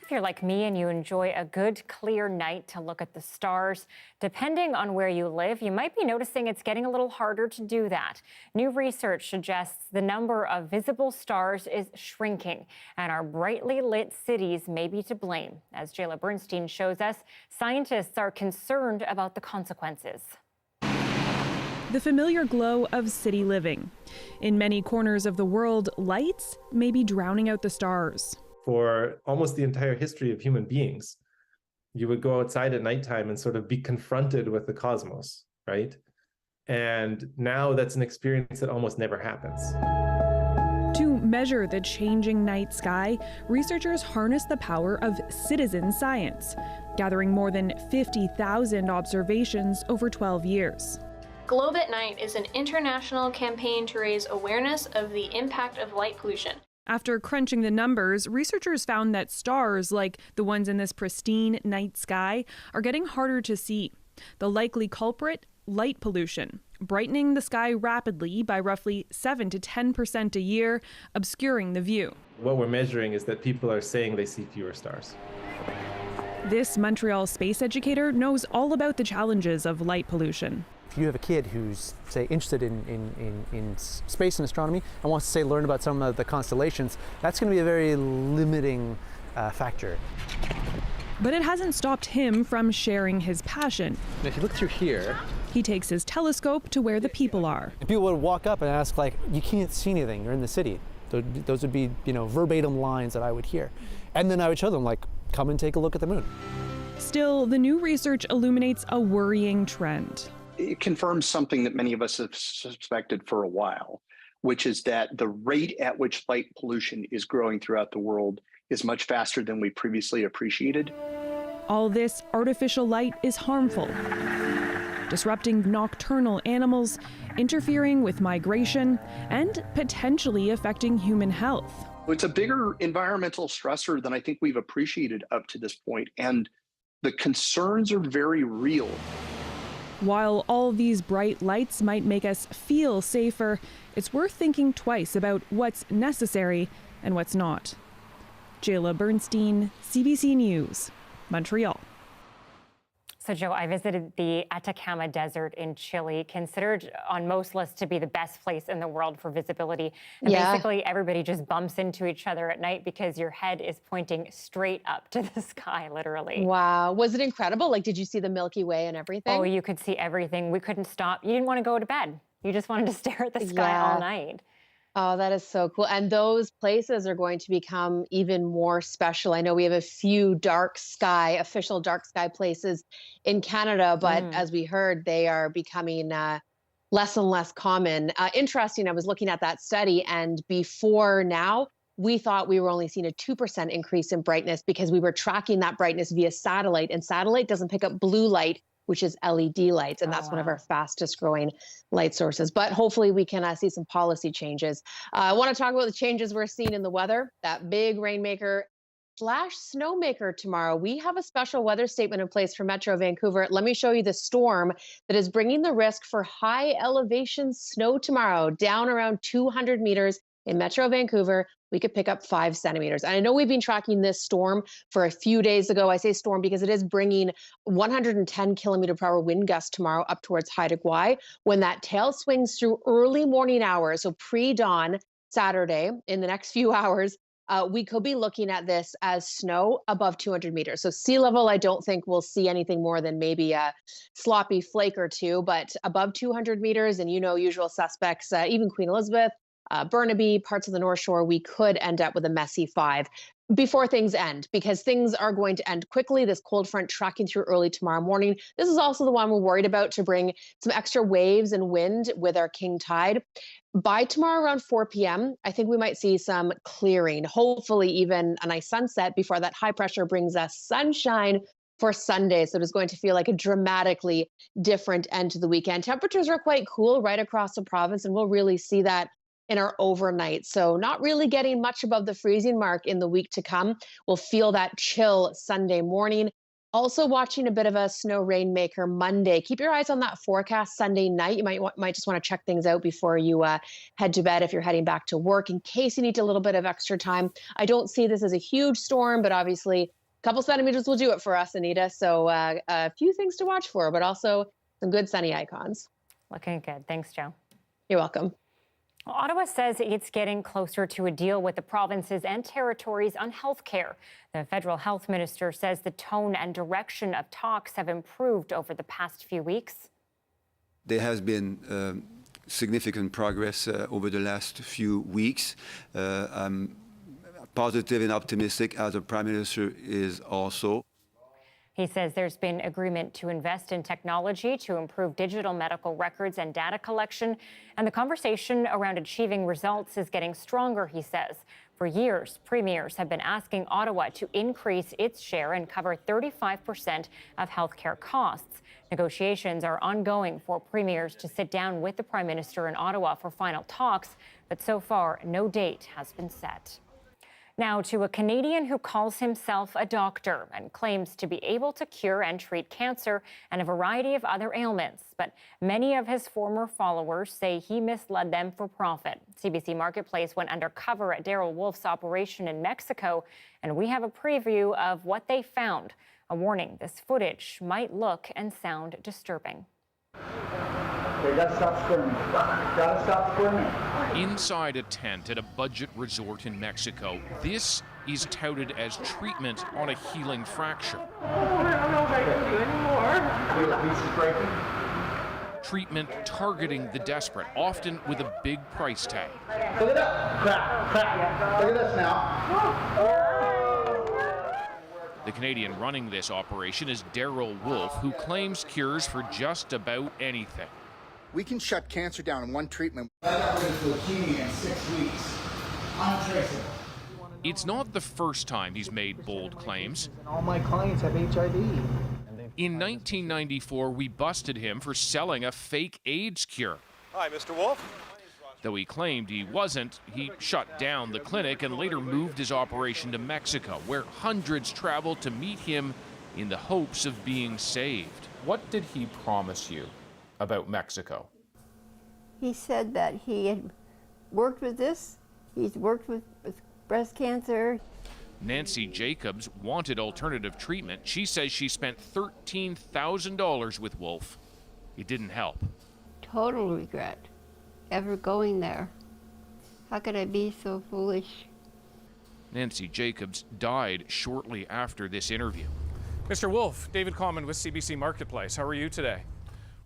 If you're like me and you enjoy a good, clear night to look at the stars, depending on where you live, you might be noticing it's getting a little harder to do that. New research suggests the number of visible stars is shrinking, and our brightly lit cities may be to blame. As Jayla Bernstein shows us, scientists are concerned about the consequences. The familiar glow of city living. In many corners of the world, lights may be drowning out the stars. For almost the entire history of human beings, you would go outside at nighttime and sort of be confronted with the cosmos, right? And now that's an experience that almost never happens. To measure the changing night sky, researchers harness the power of citizen science, gathering more than 50,000 observations over 12 years. Globe at Night is an international campaign to raise awareness of the impact of light pollution. After crunching the numbers, researchers found that stars, like the ones in this pristine night sky, are getting harder to see. The likely culprit? Light pollution, brightening the sky rapidly by roughly 7 to 10% a year, obscuring the view. What we're measuring is that people are saying they see fewer stars. This Montreal space educator knows all about the challenges of light pollution. If you have a kid who's, say, interested in space and astronomy and wants to, say, learn about some of the constellations, that's going to be a very limiting factor. But it hasn't stopped him from sharing his passion. And if you look through here, he takes his telescope to where the people are. And people would walk up and ask, like, you can't see anything, you're in the city. Those would be, verbatim lines that I would hear. And then I would show them, like, come and take a look at the moon. Still, the new research illuminates a worrying trend. It confirms something that many of us have suspected for a while, which is that the rate at which light pollution is growing throughout the world is much faster than we previously appreciated. All this artificial light is harmful, disrupting nocturnal animals, interfering with migration, and potentially affecting human health. It's a bigger environmental stressor than I think we've appreciated up to this point, and the concerns are very real. While all these bright lights might make us feel safer, it's worth thinking twice about what's necessary and what's not. Jayla Bernstein, CBC News, Montreal. So, Joe, I visited the Atacama Desert in Chile, considered on most lists to be the best place in the world for visibility. And basically, everybody just bumps into each other at night because your head is pointing straight up to the sky, literally. Wow. Was it incredible? Like, did you see the Milky Way and everything? Oh, you could see everything. We couldn't stop. You didn't want to go to bed. You just wanted to stare at the sky all night. Oh, that is so cool. And those places are going to become even more special. I know we have a few official dark sky places in Canada, but as we heard, they are becoming less and less common. Interesting, I was looking at that study, and before now, we thought we were only seeing a 2% increase in brightness because we were tracking that brightness via satellite, and satellite doesn't pick up blue light, which is LED lights, and that's one of our fastest growing light sources. But hopefully we can see some policy changes. I want to talk about the changes we're seeing in the weather, that big rainmaker / snowmaker tomorrow. We have a special weather statement in place for Metro Vancouver. Let me show you the storm that is bringing the risk for high elevation snow tomorrow, down around 200 meters in Metro Vancouver. We could pick up 5 centimeters. And I know we've been tracking this storm for a few days ago. I say storm because it is bringing 110 kilometer per hour wind gusts tomorrow up towards Haida Gwaii. When that tail swings through early morning hours, so pre-dawn Saturday, in the next few hours, we could be looking at this as snow above 200 meters. So sea level, I don't think we'll see anything more than maybe a sloppy flake or two, but above 200 meters, and usual suspects, even Queen Elizabeth, Burnaby, parts of the North Shore, we could end up with a messy 5 before things end, because things are going to end quickly. This cold front tracking through early tomorrow morning. This is also the one we're worried about to bring some extra waves and wind with our king tide. By tomorrow around 4 p.m., I think we might see some clearing, hopefully even a nice sunset before that high pressure brings us sunshine for Sunday. So it is going to feel like a dramatically different end to the weekend. Temperatures are quite cool right across the province, and we'll really see that in our overnight. So not really getting much above the freezing mark in the week to come. We'll feel that chill Sunday morning. Also watching a bit of a snow rainmaker Monday. Keep your eyes on that forecast Sunday night. You might just want to check things out before you head to bed if you're heading back to work, in case you need a little bit of extra time. I don't see this as a huge storm, but obviously a couple centimeters will do it for us, Anita. So a few things to watch for, but also some good sunny icons. Looking good. Thanks, Joe. You're welcome. Well, Ottawa says it's getting closer to a deal with the provinces and territories on health care. The federal health minister says the tone and direction of talks have improved over the past few weeks. There has been significant progress over the last few weeks. I'm positive and optimistic, as the Prime Minister is also. He says there's been agreement to invest in technology to improve digital medical records and data collection, and the conversation around achieving results is getting stronger, he says. For years, premiers have been asking Ottawa to increase its share and cover 35% of healthcare costs. Negotiations are ongoing for premiers to sit down with the Prime Minister in Ottawa for final talks, but so far, no date has been set. Now to a Canadian who calls himself a doctor and claims to be able to cure and treat cancer and a variety of other ailments. But many of his former followers say he misled them for profit. CBC Marketplace went undercover at Daryl Wolf's operation in Mexico, and we have a preview of what they found. A warning, this footage might look and sound disturbing. Okay, gotta stop squirming. Gotta stop squirming. Inside a tent at a budget resort in Mexico, this is touted as treatment on a healing fracture. I don't know if I can do anymore. The piece is breaking. Treatment targeting the desperate, often with a big price tag. Look it up. Crap. Look at this now. The Canadian running this operation is Daryl Wolf, who claims cures for just about anything. We can shut cancer down in one treatment. I got rid of leukemia in 6 weeks. Untraceable. It's not the first time he's made bold claims. All my clients have HIV. In 1994, we busted him for selling a fake AIDS cure. Hi, Mr. Wolf. Though he claimed he wasn't, he shut down the clinic and later moved his operation to Mexico, where hundreds traveled to meet him in the hopes of being saved. What did he promise you about Mexico? He said that he had worked with this. He's worked with breast cancer. Nancy Jacobs wanted alternative treatment. She says she spent $13,000 with Wolf. It didn't help. Total regret ever going there. How could I be so foolish? Nancy Jacobs died shortly after this interview. Mr. Wolf, David Common with CBC Marketplace. How are you today?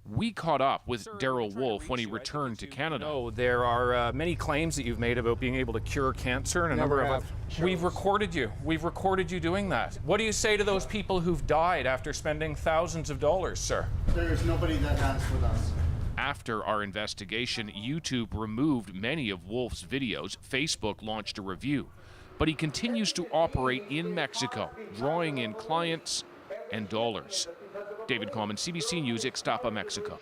We caught up with Daryl Wolf when he returned to Canada. No, there are many claims that you've made about being able to cure cancer and a number of others. We've recorded you. We've recorded you doing that. What do you say to those people who've died after spending thousands of dollars, sir? There's nobody that has with us. After our investigation, YouTube removed many of Wolf's videos. Facebook launched a review. But he continues to operate in Mexico, drawing in clients and dollars. David Common, CBC News, Ixtapa, Mexico.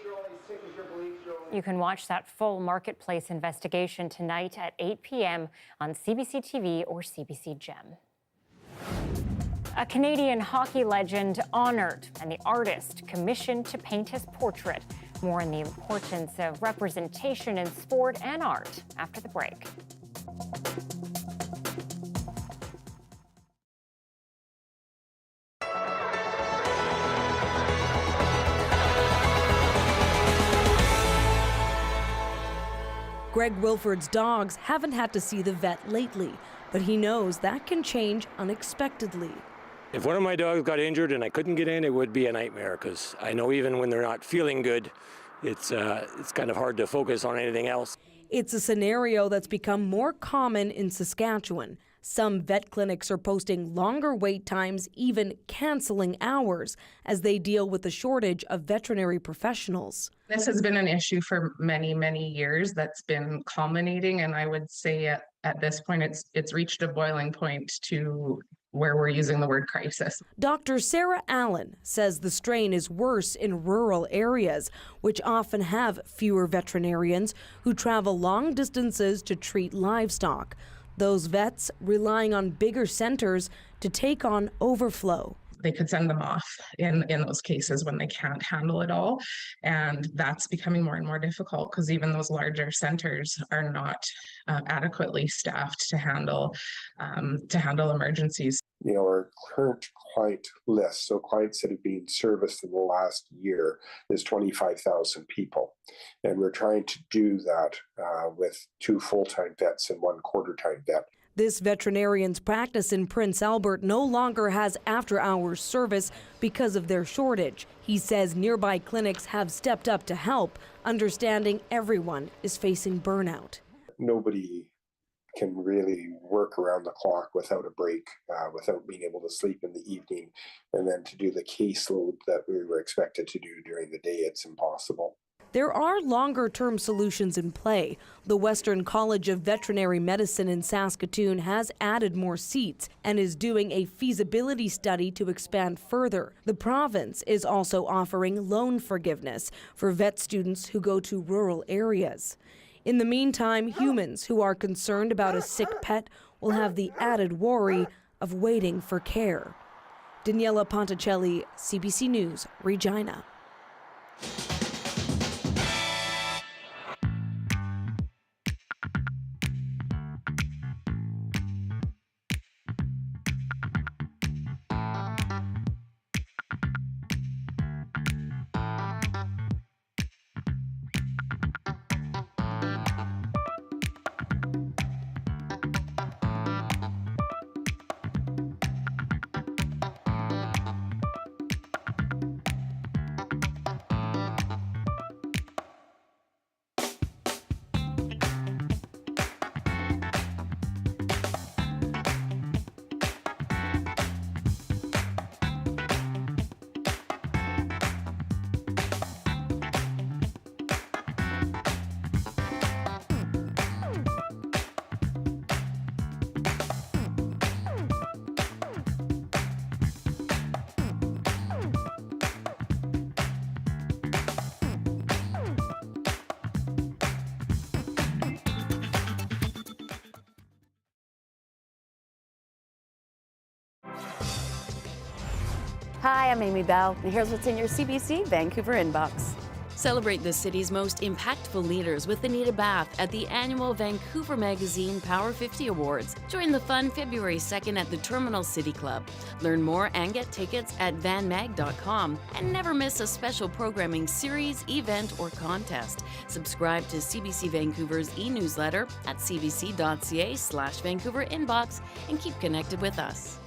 You can watch that full Marketplace investigation tonight at 8 p.m. on CBC TV or CBC Gem. A Canadian hockey legend honored and the artist commissioned to paint his portrait. More on the importance of representation in sport and art after the break. Greg Wilford's dogs haven't had to see the vet lately, but he knows that can change unexpectedly. If one of my dogs got injured and I couldn't get in, it would be a nightmare, because I know even when they're not feeling good, it's kind of hard to focus on anything else. It's a scenario that's become more common in Saskatchewan. Some vet clinics are posting longer wait times, even canceling hours, as they deal with the shortage of veterinary professionals. This has been an issue for many, many years that's been culminating, and I would say at this point it's reached a boiling point to where we're using the word crisis. Dr. Sarah Allen says the strain is worse in rural areas, which often have fewer veterinarians who travel long distances to treat livestock. Those vets relying on bigger centers to take on overflow. they could send them off in those cases when they can't handle it all. And that's becoming more and more difficult because even those larger centers are not adequately staffed to handle emergencies. You know, our current client list, so clients that have been serviced in the last year, is 25,000 people. And we're trying to do that with 2 full-time vets and 1 quarter-time vet. This veterinarian's practice in Prince Albert no longer has after-hours service because of their shortage. He says nearby clinics have stepped up to help, understanding everyone is facing burnout. Nobody can really work around the clock without a break, without being able to sleep in the evening, and then to do the caseload that we were expected to do during the day, it's impossible. There are longer-term solutions in play. The Western College of Veterinary Medicine in Saskatoon has added more seats and is doing a feasibility study to expand further. The province is also offering loan forgiveness for vet students who go to rural areas. In the meantime, humans who are concerned about a sick pet will have the added worry of waiting for care. Daniela Ponticelli, CBC News, Regina. Hi, I'm Amy Bell, and here's what's in your CBC Vancouver inbox. Celebrate the city's most impactful leaders with Anita Bathe at the annual Vancouver Magazine Power 50 Awards. Join the fun February 2nd at the Terminal City Club. Learn more and get tickets at vanmag.com. And never miss a special programming series, event, or contest. Subscribe to CBC Vancouver's e-newsletter at cbc.ca/Vancouver inbox and keep connected with us.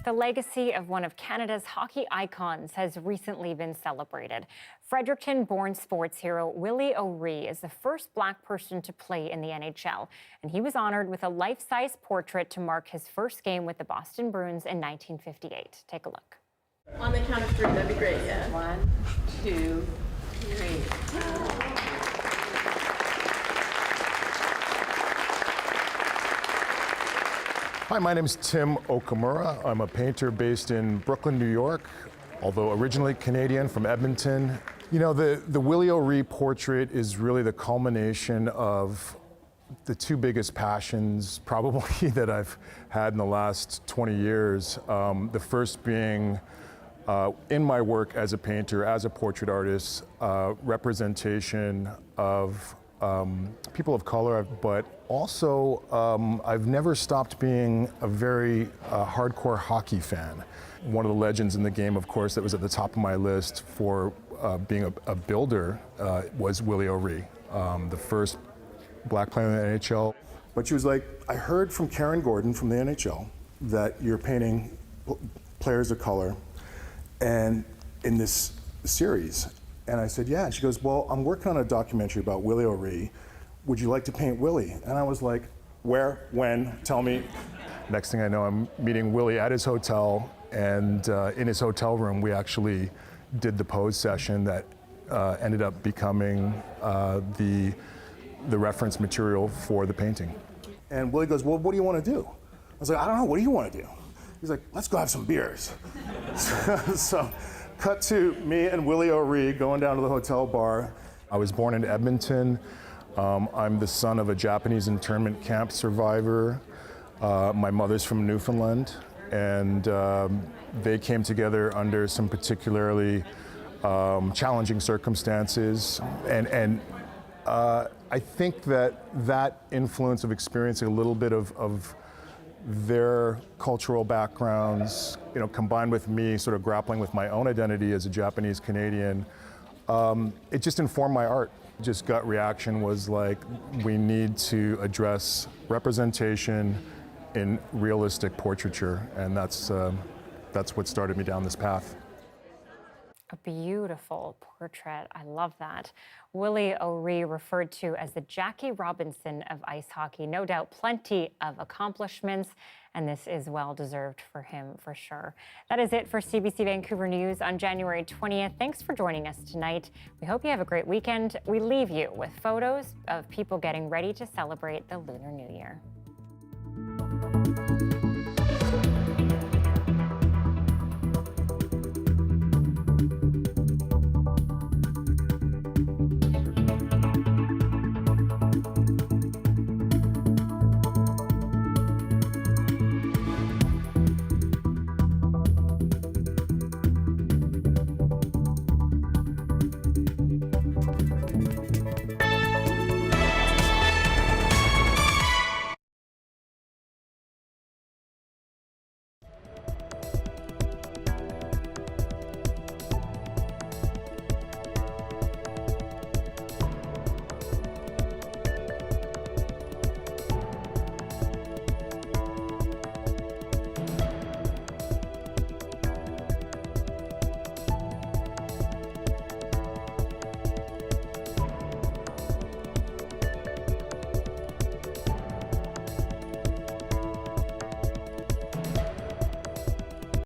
The legacy of one of Canada's hockey icons has recently been celebrated. Fredericton-born sports hero Willie O'Ree is the first Black person to play in the NHL, and he was honored with a life-size portrait to mark his first game with the Boston Bruins in 1958. Take a look. On the count of 3, that'd be great, yeah. 1, 2, 3. Hi, my name is Tim Okamura. I'm a painter based in Brooklyn, New York, although originally Canadian from Edmonton. You know, the Willie O'Ree portrait is really the culmination of the 2 biggest passions probably that I've had in the last 20 years. The first being in my work as a painter, as a portrait artist, representation of people of color, but also I've never stopped being a very hardcore hockey fan. One of the legends in the game, of course, that was at the top of my list for being a builder was Willie O'Ree, the first Black player in the NHL. But she was like, I heard from Karen Gordon from the NHL that you're painting players of color and in this series. And I said, yeah. And she goes, well, I'm working on a documentary about Willie O'Ree. Would you like to paint Willie? And I was like, where, when, tell me. Next thing I know, I'm meeting Willie at his hotel, and in his hotel room, we actually did the pose session that ended up becoming the reference material for the painting. And Willie goes, well, what do you want to do? I was like, I don't know, what do you want to do? He's like, let's go have some beers. So cut to me and Willie O'Ree going down to the hotel bar. I was born in Edmonton. I'm the son of a Japanese internment camp survivor. My mother's from Newfoundland, and they came together under some particularly challenging circumstances. And I think that influence of experiencing a little bit of their cultural backgrounds, combined with me sort of grappling with my own identity as a Japanese Canadian, it just informed my art. Just gut reaction was like, we need to address representation in realistic portraiture, and that's what started me down this path. A beautiful portrait. I love that. Willie O'Ree, referred to as the Jackie Robinson of ice hockey. No doubt plenty of accomplishments, and this is well-deserved for him, for sure. That is it for CBC Vancouver News on January 20th. Thanks for joining us tonight. We hope you have a great weekend. We leave you with photos of people getting ready to celebrate the Lunar New Year.